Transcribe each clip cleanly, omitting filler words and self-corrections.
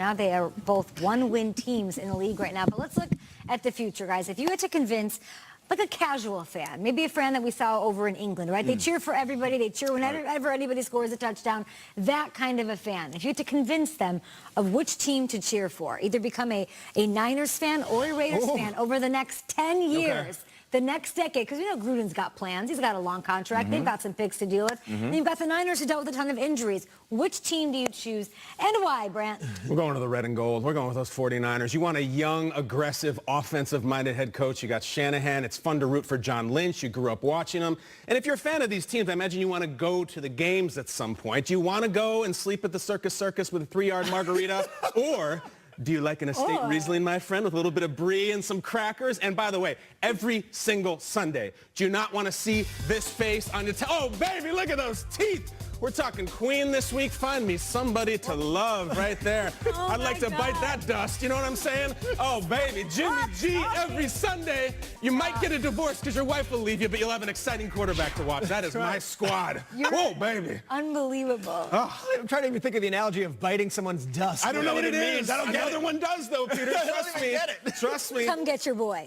Now they are both one-win teams in the league right now. But let's look at the future, guys. If you had to convince like a casual fan, maybe a fan that we saw over in England, right? They cheer for everybody. They cheer whenever anybody scores a touchdown. That kind of a fan. If you had to convince them of which team to cheer for, either become a Niners fan or a Raiders fan over the next 10 years, the next decade, because we know Gruden's got plans. He's got a long contract. They've got some picks to deal with. And you've got the Niners who dealt with a ton of injuries. Which team do you choose and why, Brant? We're going to the red and gold. We're going with those 49ers. You want a young, aggressive, offensive-minded head coach. You got Shanahan. It's fun to root for John Lynch. You grew up watching him. And if you're a fan of these teams, I imagine you want to go to the games at some point. Do you want to go and sleep at the Circus with a 3-yard margarita? Or do you like an estate Riesling, my friend, with a little bit of brie and some crackers? And by the way, every single Sunday, do you not want to see this face on your oh, baby, look at those teeth. We're talking Queen this week. Find me somebody to love right there. I'd like to bite that dust. You know what I'm saying? Oh, baby, Jimmy G every Sunday. You might get a divorce because your wife will leave you, but you'll have an exciting quarterback to watch. That is my squad. Whoa, baby. Unbelievable. I'm trying to even think of the analogy of biting someone's dust. I don't know what it is. Another one does, though, Peter. Trust me. Trust me. Come get your boy.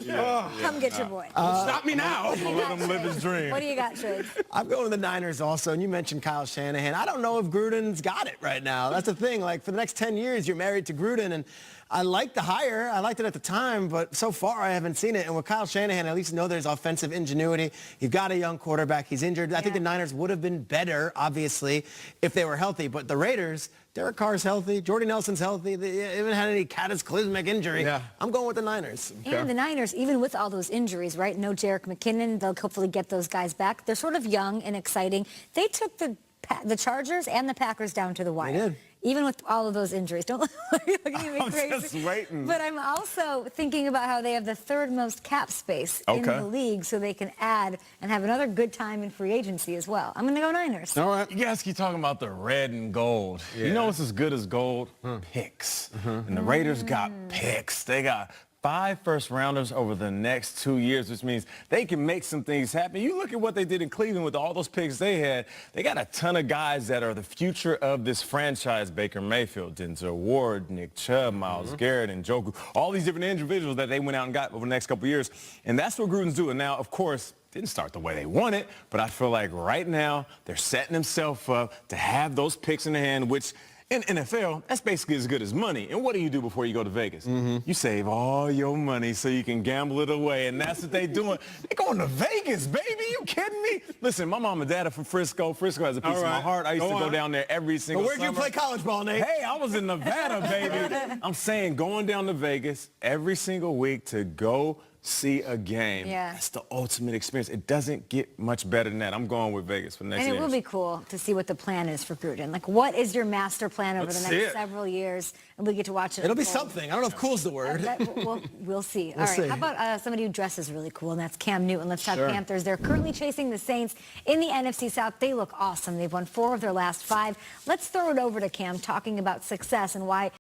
Come get your boy. Stop me now. Let him live his dream. What do you got, Triggs? I'm going to the Niners also, and you mentioned Kyle Shanahan. I don't know if Gruden's got it right now. That's the thing. Like, for the next 10 years, you're married to Gruden, and I like the hire. I liked it at the time, but so far I haven't seen it. And with Kyle Shanahan, at least know there's offensive ingenuity. You've got a young quarterback. He's injured. I think the Niners would have been better, obviously, if they were healthy. But the Raiders, Derek Carr's healthy. Jordy Nelson's healthy. They haven't had any cataclysmic injury. I'm going with the Niners. And the Niners, even with all those injuries, right? No Jerick McKinnon. They'll hopefully get those guys back. They're sort of young and exciting. They took the Chargers and the Packers down to the wire. They did. Even with all of those injuries. Don't look at me crazy. I'm just waiting. But I'm also thinking about how they have the third most cap space in the league, so they can add and have another good time in free agency as well. I'm going to go Niners. All right. You guys keep talking about the red and gold. You know what's as good as gold? Picks. And the Raiders got picks. They got 5 first-rounders over the next 2 years, which means they can make some things happen. You look at what they did in Cleveland with all those picks they had. They got a ton of guys that are the future of this franchise. Baker Mayfield, Denzel Ward, Nick Chubb, Myles Garrett, and Njoku. All these different individuals that they went out and got over the next couple of years. And that's what Gruden's doing. Now, of course, didn't start the way they wanted, but I feel like right now they're setting themselves up to have those picks in the hand, which in NFL, that's basically as good as money. And what do you do before you go to Vegas? You save all your money so you can gamble it away, and that's what they're doing. They're going to Vegas, baby. You kidding me? Listen, my mom and dad are from Frisco. Frisco has a piece of my heart. I used to go down there every single Where'd you play college ball, Nate? Hey, I was in Nevada, baby. I'm saying going down to Vegas every single week to go see a game. That's the ultimate experience. It doesn't get much better than that. I'm going with Vegas for the next year. And it will be cool to see what the plan is for Gruden. Like, what is your master plan over the next several years? And we get to watch it. It'll be something. I don't know if cool's the word. We'll see. All right. How about somebody who dresses really cool, and that's Cam Newton. Let's talk Panthers. They're currently chasing the Saints in the NFC South. They look awesome. They've won 4 of their last 5. Let's throw it over to Cam, talking about success and why